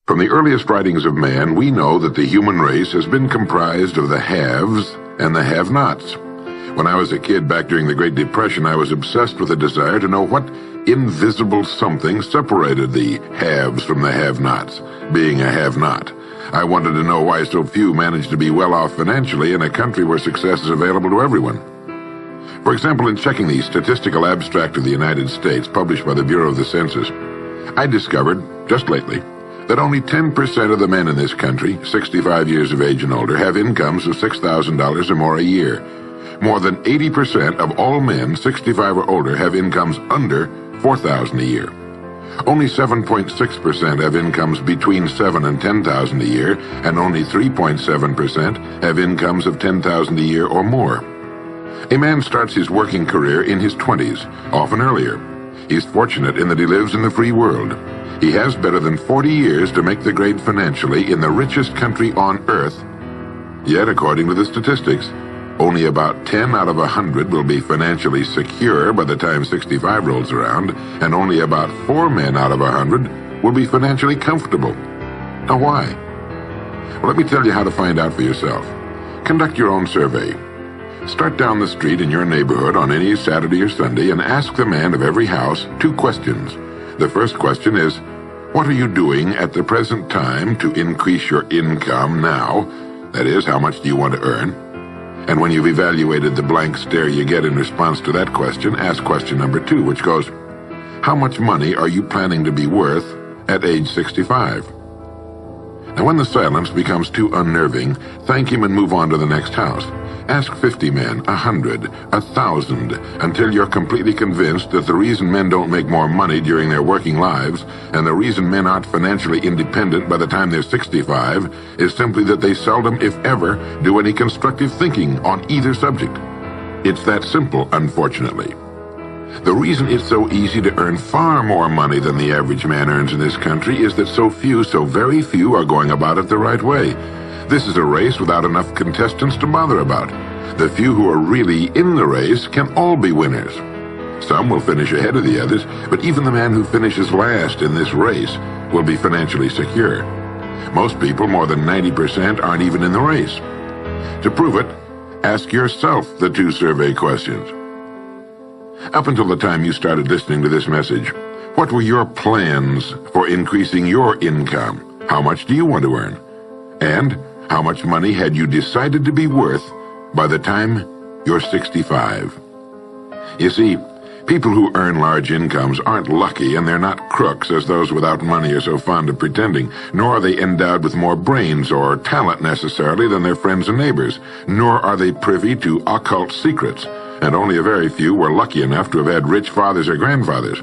From the earliest writings of man, we know that the human race has been comprised of the haves and the have-nots. When I was a kid back during the Great Depression, I was obsessed with a desire to know what invisible something separated the haves from the have-nots, being a have-not. I wanted to know why so few managed to be well off financially in a country where success is available to everyone. For example, in checking the Statistical Abstract of the United States, published by the Bureau of the Census, I discovered, just lately, that only 10% of the men in this country, 65 years of age and older, have incomes of $6,000 or more a year. More than 80% of all men 65 or older have incomes under $4,000 a year. Only 7.6% have incomes between $7,000 and $10,000 a year, and only 3.7% have incomes of $10,000 a year or more. A man starts his working career in his 20s, often earlier. He's fortunate in that he lives in the free world. He has better than 40 years to make the grade financially in the richest country on earth. Yet, according to the statistics, only about 10 out of 100 will be financially secure by the time 65 rolls around, and only about 4 men out of 100 will be financially comfortable. Now, why? Well, let me tell you how to find out for yourself. Conduct your own survey. Start down the street in your neighborhood on any Saturday or Sunday and ask the man of every house 2 questions. The first question is, what are you doing at the present time to increase your income now? That is, how much do you want to earn? And when you've evaluated the blank stare you get in response to that question, ask question number 2, which goes, how much money are you planning to be worth at age 65? Now, when the silence becomes too unnerving, thank him and move on to the next house. Ask 50 men, 100, 1,000, until you're completely convinced that the reason men don't make more money during their working lives, and the reason men aren't financially independent by the time they're 65, is simply that they seldom, if ever, do any constructive thinking on either subject. It's that simple, unfortunately. The reason it's so easy to earn far more money than the average man earns in this country is that so very few, are going about it the right way. This is a race without enough contestants to bother about. The few who are really in the race can all be winners. Some will finish ahead of the others, but even the man who finishes last in this race will be financially secure. Most people, more than 90%, aren't even in the race. To prove it, ask yourself the 2 survey questions. Up until the time you started listening to this message, what were your plans for increasing your income? How much do you want to earn? And how much money had you decided to be worth by the time you're 65? You see, people who earn large incomes aren't lucky, and they're not crooks as those without money are so fond of pretending, nor are they endowed with more brains or talent necessarily than their friends and neighbors, nor are they privy to occult secrets, and only a very few were lucky enough to have had rich fathers or grandfathers.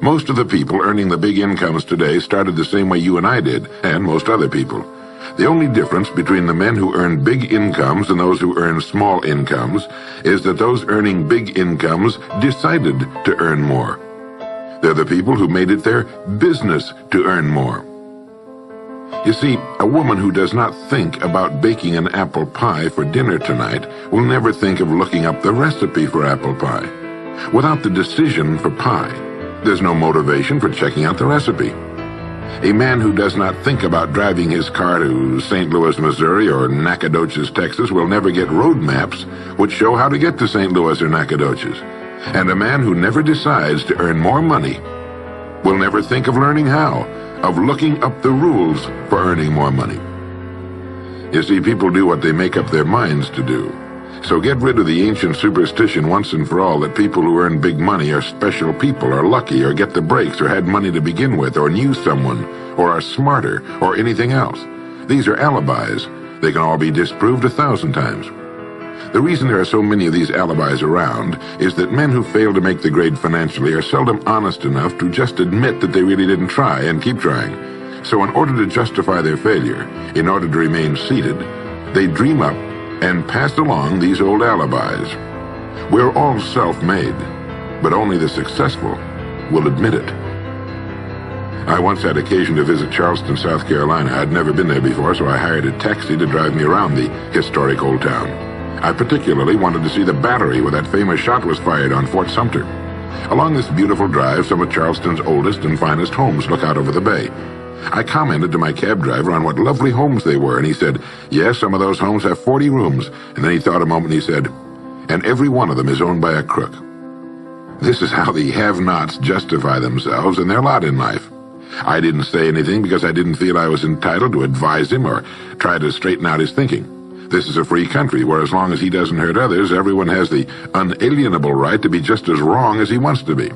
Most of the people earning the big incomes today started the same way you and I did, and most other people. The only difference between the men who earn big incomes and those who earn small incomes is that those earning big incomes decided to earn more. They're the people who made it their business to earn more. You see, a woman who does not think about baking an apple pie for dinner tonight will never think of looking up the recipe for apple pie. Without the decision for pie, there's no motivation for checking out the recipe. A man who does not think about driving his car to St. Louis, Missouri or Nacogdoches, Texas will never get road maps which show how to get to St. Louis or Nacogdoches. And a man who never decides to earn more money will never think of learning how, of looking up the rules for earning more money. You see, people do what they make up their minds to do. So get rid of the ancient superstition once and for all that people who earn big money are special people, or lucky, or get the breaks, or had money to begin with, or knew someone, or are smarter, or anything else. These are alibis. They can all be disproved 1,000 times. The reason there are so many of these alibis around is that men who fail to make the grade financially are seldom honest enough to just admit that they really didn't try and keep trying. So in order to justify their failure, in order to remain seated, they dream up and pass along these old alibis. We're all self-made, but only the successful will admit it. I once had occasion to visit Charleston, South Carolina. I'd never been there before, so I hired a taxi to drive me around the historic old town. I particularly wanted to see the battery where that famous shot was fired on Fort Sumter. Along this beautiful drive, some of Charleston's oldest and finest homes look out over the bay. I commented to my cab driver on what lovely homes they were, and he said, yes, some of those homes have 40 rooms. And then he thought a moment and he said, and every one of them is owned by a crook. This is how the have-nots justify themselves and their lot in life. I didn't say anything because I didn't feel I was entitled to advise him or try to straighten out his thinking. This is a free country where as long as he doesn't hurt others, everyone has the unalienable right to be just as wrong as he wants to be.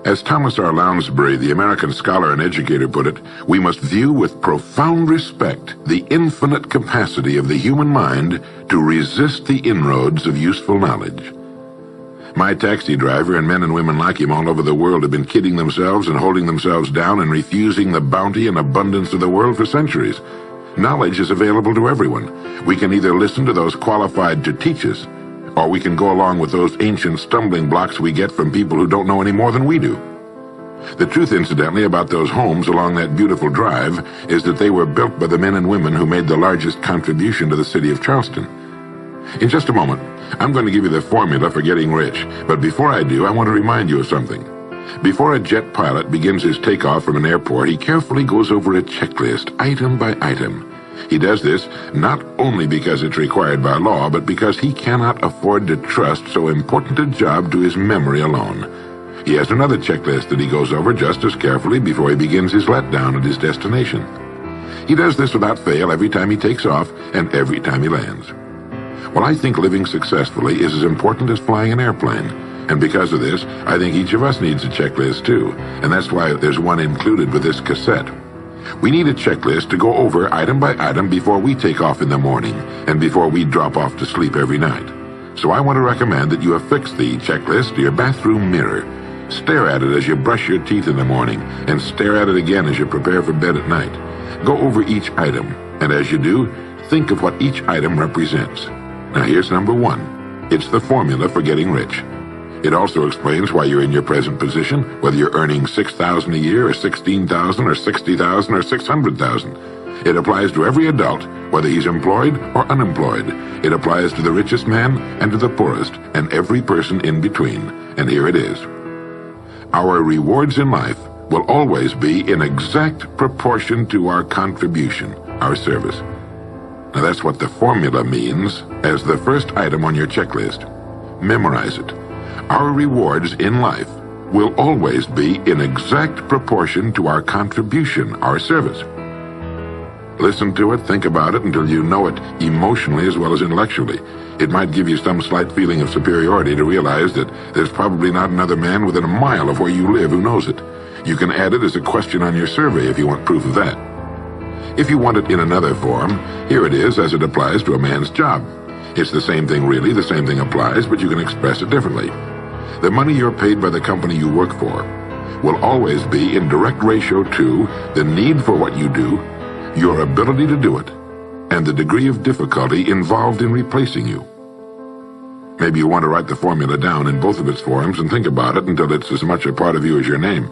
As Thomas R. Lounsbury, the American scholar and educator, put it, we must view with profound respect the infinite capacity of the human mind to resist the inroads of useful knowledge. My taxi driver and men and women like him all over the world have been kidding themselves and holding themselves down and refusing the bounty and abundance of the world for centuries. Knowledge is available to everyone. We can either listen to those qualified to teach us, or we can go along with those ancient stumbling blocks we get from people who don't know any more than we do. The truth, incidentally, about those homes along that beautiful drive is that they were built by the men and women who made the largest contribution to the city of Charleston. In just a moment, I'm going to give you the formula for getting rich, but before I do, I want to remind you of something. Before a jet pilot begins his takeoff from an airport, he carefully goes over a checklist, item by item. He does this not only because it's required by law, but because he cannot afford to trust so important a job to his memory alone. He has another checklist that he goes over just as carefully before he begins his letdown at his destination. He does this without fail every time he takes off and every time he lands. Well, I think living successfully is as important as flying an airplane. And because of this, I think each of us needs a checklist too. And that's why there's one included with this cassette. We need a checklist to go over item by item before we take off in the morning and before we drop off to sleep every night. So I want to recommend that you affix the checklist to your bathroom mirror. Stare at it as you brush your teeth in the morning and stare at it again as you prepare for bed at night. Go over each item, and as you do, think of what each item represents. Now here's number one. It's the formula for getting rich. It also explains why you're in your present position, whether you're earning $6,000 a year or $16,000 or $60,000 or $600,000. It applies to every adult, whether he's employed or unemployed. It applies to the richest man and to the poorest, and every person in between. And here it is. Our rewards in life will always be in exact proportion to our contribution, our service. Now that's what the formula means as the first item on your checklist. Memorize it. Our rewards in life will always be in exact proportion to our contribution, our service. Listen to it, think about it until you know it emotionally as well as intellectually. It might give you some slight feeling of superiority to realize that there's probably not another man within a mile of where you live who knows it. You can add it as a question on your survey if you want proof of that. If you want it in another form, here it is as it applies to a man's job. It's the same thing really, the same thing applies, but you can express it differently. The money you're paid by the company you work for will always be in direct ratio to the need for what you do, your ability to do it, and the degree of difficulty involved in replacing you. Maybe you want to write the formula down in both of its forms and think about it until it's as much a part of you as your name.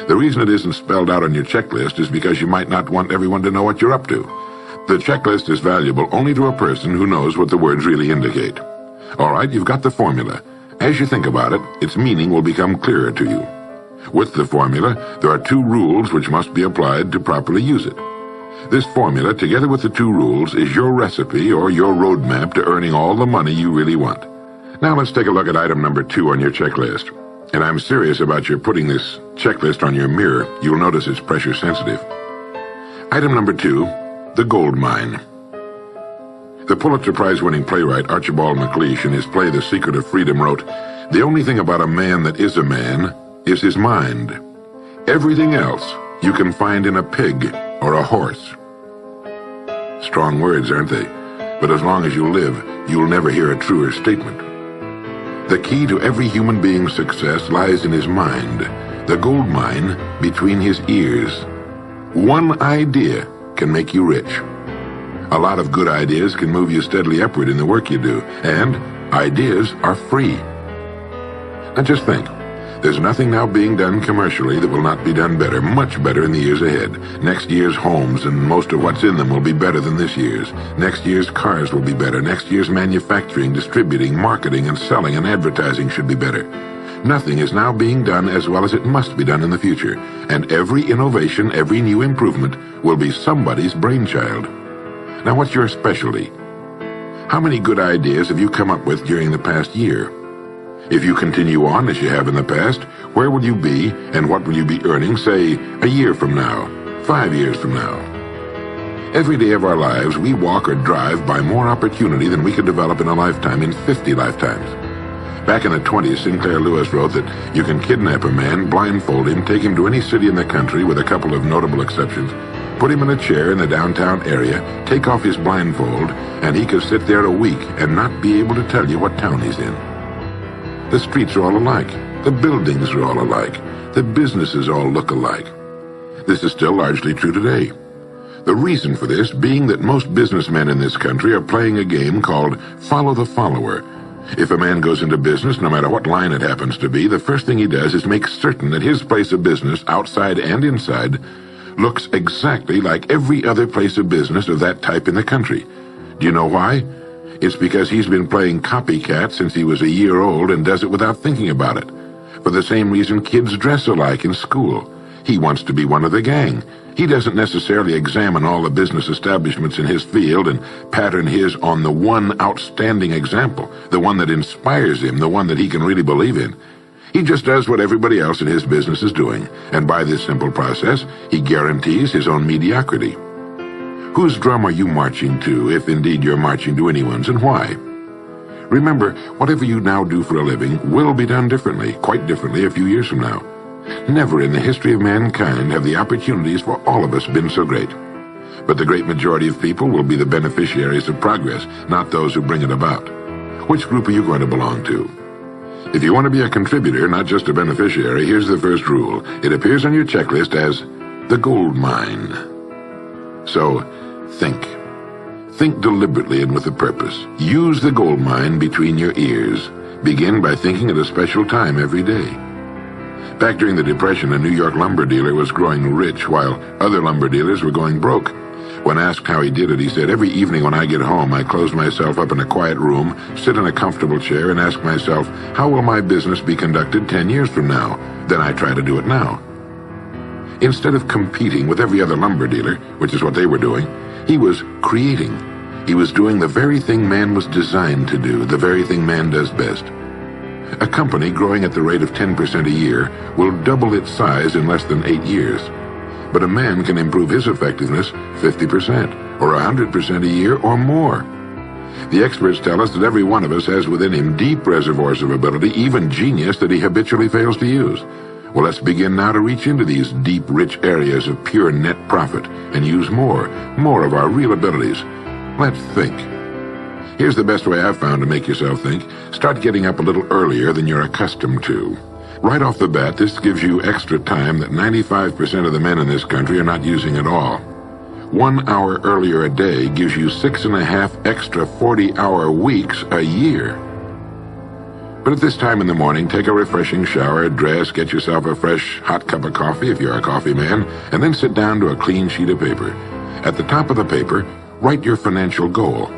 The reason it isn't spelled out on your checklist is because you might not want everyone to know what you're up to. The checklist is valuable only to a person who knows what the words really indicate. All right, you've got the formula. As you think about it, its meaning will become clearer to you. With the formula, there are two rules which must be applied to properly use it. This formula, together with the two rules, is your recipe or your roadmap to earning all the money you really want. Now let's take a look at item number 2 on your checklist. And I'm serious about your putting this checklist on your mirror. You'll notice it's pressure sensitive. Item number 2, the gold mine. The Pulitzer Prize-winning playwright Archibald MacLeish in his play The Secret of Freedom wrote, "The only thing about a man that is a man is his mind. Everything else you can find in a pig or a horse." Strong words, aren't they? But as long as you live, you'll never hear a truer statement. The key to every human being's success lies in his mind, the gold mine between his ears. One idea can make you rich. A lot of good ideas can move you steadily upward in the work you do, and ideas are free. Now just think, there's nothing now being done commercially that will not be done better, much better in the years ahead. Next year's homes and most of what's in them will be better than this year's. Next year's cars will be better. Next year's manufacturing, distributing, marketing, and selling and advertising should be better. Nothing is now being done as well as it must be done in the future, and every innovation, every new improvement will be somebody's brainchild. Now, what's your specialty? How many good ideas have you come up with during the past year? If you continue on as you have in the past, where will you be and what will you be earning, say, a year from now, 5 years from now? Every day of our lives, we walk or drive by more opportunity than we could develop in a lifetime, in 50 lifetimes. Back in the 20s, Sinclair Lewis wrote that you can kidnap a man, blindfold him, take him to any city in the country with a couple of notable exceptions, put him in a chair in the downtown area, take off his blindfold, and he could sit there a week and not be able to tell you what town he's in. The streets are all alike. The buildings are all alike. The businesses all look alike. This is still largely true today. The reason for this being that most businessmen in this country are playing a game called follow the follower. If a man goes into business, no matter what line it happens to be, the first thing he does is make certain that his place of business, outside and inside, looks exactly like every other place of business of that type in the country. Do you know why? It's because he's been playing copycat since he was a year old and does it without thinking about it. For the same reason kids dress alike in school. He wants to be one of the gang. He doesn't necessarily examine all the business establishments in his field and pattern his on the one outstanding example, the one that inspires him, the one that he can really believe in. He just does what everybody else in his business is doing, and by this simple process, he guarantees his own mediocrity. Whose drum are you marching to, if indeed you're marching to anyone's, and why? Remember, whatever you now do for a living will be done differently, quite differently a few years from now. Never in the history of mankind have the opportunities for all of us been so great. But the great majority of people will be the beneficiaries of progress, not those who bring it about. Which group are you going to belong to? If you want to be a contributor, not just a beneficiary, here's the first rule. It appears on your checklist as the gold mine. So, think. Think deliberately and with a purpose. Use the gold mine between your ears. Begin by thinking at a special time every day. Back during the Depression, a New York lumber dealer was growing rich while other lumber dealers were going broke. When asked how he did it, he said, "Every evening when I get home, I close myself up in a quiet room, sit in a comfortable chair, and ask myself, how will my business be conducted 10 years from now? Then I try to do it now." Instead of competing with every other lumber dealer, which is what they were doing, he was creating. He was doing the very thing man was designed to do, the very thing man does best. A company growing at the rate of 10% a year will double its size in less than 8 years. But a man can improve his effectiveness 50% or 100% a year or more. The experts tell us that every one of us has within him deep reservoirs of ability, even genius, that he habitually fails to use. Well, let's begin now to reach into these deep, rich areas of pure net profit and use more of our real abilities. Let's think. Here's the best way I've found to make yourself think. Start getting up a little earlier than you're accustomed to. Right off the bat, this gives you extra time that 95% of the men in this country are not using at all. 1 hour earlier a day gives you 6.5 extra 40-hour weeks a year. But at this time in the morning, take a refreshing shower, dress, get yourself a fresh, hot cup of coffee if you're a coffee man, and then sit down to a clean sheet of paper. At the top of the paper, write your financial goal.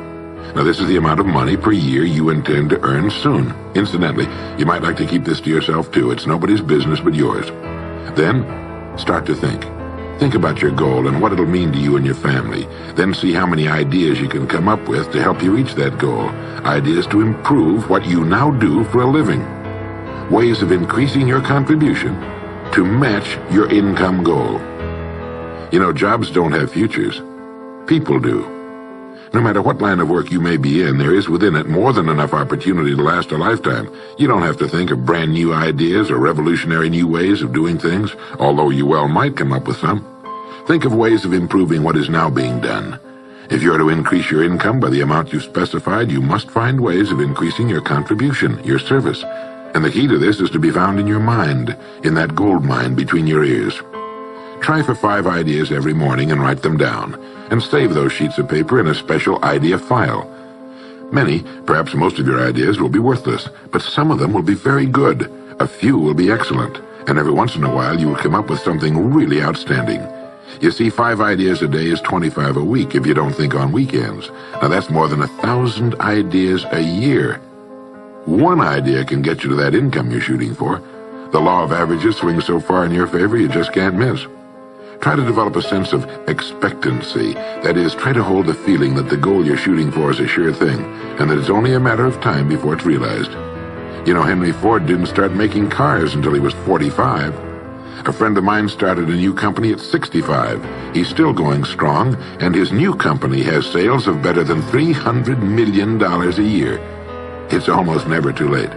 Now, this is the amount of money per year you intend to earn soon. Incidentally, you might like to keep this to yourself, too. It's nobody's business but yours. Then, start to think. Think about your goal and what it'll mean to you and your family. Then see how many ideas you can come up with to help you reach that goal. Ideas to improve what you now do for a living. Ways of increasing your contribution to match your income goal. You know, jobs don't have futures. People do. No matter what line of work you may be in, there is within it more than enough opportunity to last a lifetime. You don't have to think of brand new ideas or revolutionary new ways of doing things, although you well might come up with some. Think of ways of improving what is now being done. If you are to increase your income by the amount you've specified, you must find ways of increasing your contribution, your service. And the key to this is to be found in your mind, in that gold mine between your ears. Try for 5 ideas every morning and write them down, and save those sheets of paper in a special idea file. Many, perhaps most of your ideas will be worthless, but some of them will be very good. A few will be excellent, and every once in a while you will come up with something really outstanding. You see, 5 ideas a day is 25 a week if you don't think on weekends. Now that's more than 1,000 ideas a year. One idea can get you to that income you're shooting for. The law of averages swings so far in your favor you just can't miss. Try to develop a sense of expectancy. That is, try to hold the feeling that the goal you're shooting for is a sure thing, and that it's only a matter of time before it's realized. You know, Henry Ford didn't start making cars until he was 45. A friend of mine started a new company at 65. He's still going strong, and his new company has sales of better than $300 million a year. It's almost never too late.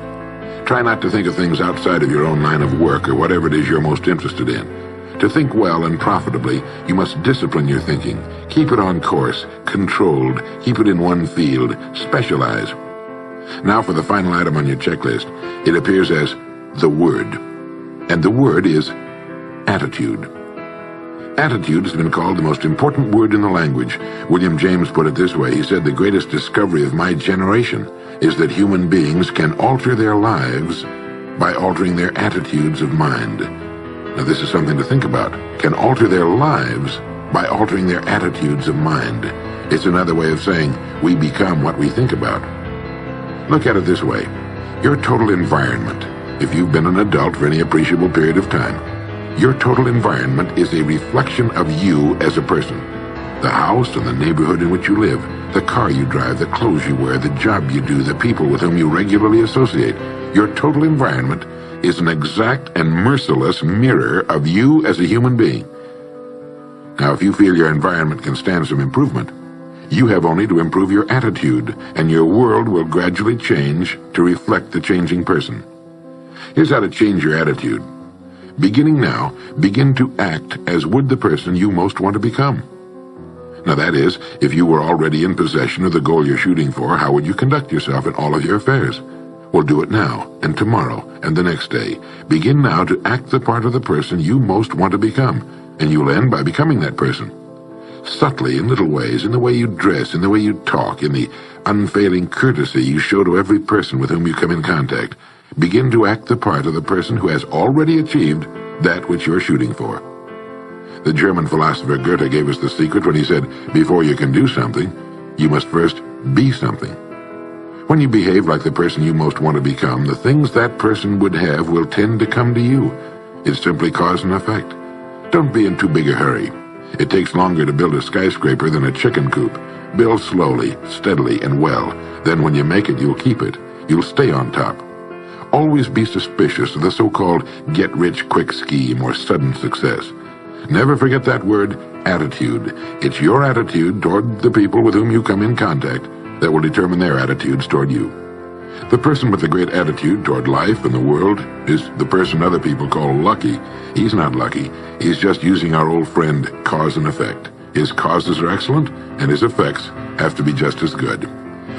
Try not to think of things outside of your own line of work or whatever it is you're most interested in. To think well and profitably, you must discipline your thinking. Keep it on course, controlled, keep it in one field, specialize. Now for the final item on your checklist. It appears as the word. And the word is attitude. Attitude has been called the most important word in the language. William James put it this way. He said, "The greatest discovery of my generation is that human beings can alter their lives by altering their attitudes of mind." Now this is something to think about. Can alter their lives by altering their attitudes of mind. It's another way of saying we become what we think about. Look at it this way. Your total environment, if you've been an adult for any appreciable period of time, your total environment is a reflection of you as a person. The house and the neighborhood in which you live, the car you drive, the clothes you wear, the job you do, the people with whom you regularly associate. Your total environment is an exact and merciless mirror of you as a human being. Now, if you feel your environment can stand some improvement, you have only to improve your attitude, and your world will gradually change to reflect the changing person. Here's how to change your attitude. Beginning now, begin to act as would the person you most want to become. Now that is, if you were already in possession of the goal you're shooting for, how would you conduct yourself in all of your affairs? Well, do it now, and tomorrow, and the next day. Begin now to act the part of the person you most want to become, and you'll end by becoming that person. Subtly, in little ways, in the way you dress, in the way you talk, in the unfailing courtesy you show to every person with whom you come in contact. Begin to act the part of the person who has already achieved that which you're shooting for. The German philosopher Goethe gave us the secret when he said, before you can do something, you must first be something. When you behave like the person you most want to become, the things that person would have will tend to come to you. It's simply cause and effect. Don't be in too big a hurry. It takes longer to build a skyscraper than a chicken coop. Build slowly, steadily, and well. Then when you make it, you'll keep it. You'll stay on top. Always be suspicious of the so-called get-rich-quick scheme or sudden success. Never forget that word, attitude. It's your attitude toward the people with whom you come in contact that will determine their attitudes toward you. The person with a great attitude toward life and the world is the person other people call lucky. He's not lucky. He's just using our old friend, cause and effect. His causes are excellent, and his effects have to be just as good.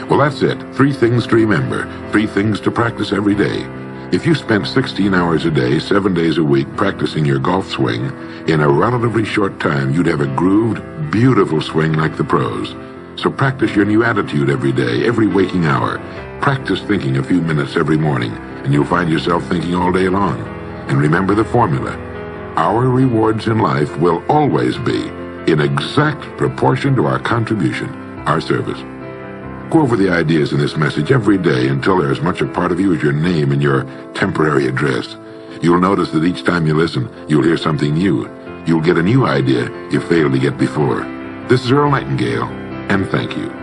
Well, that's it. 3 things to remember. 3 things to practice every day. If you spent 16 hours a day, 7 days a week practicing your golf swing, in a relatively short time you'd have a grooved, beautiful swing like the pros. So practice your new attitude every day, every waking hour. Practice thinking a few minutes every morning, and you'll find yourself thinking all day long. And remember the formula. Our rewards in life will always be in exact proportion to our contribution, our service. Go over the ideas in this message every day until they're as much a part of you as your name and your temporary address. You'll notice that each time you listen, you'll hear something new. You'll get a new idea you failed to get before. This is Earl Nightingale, and thank you.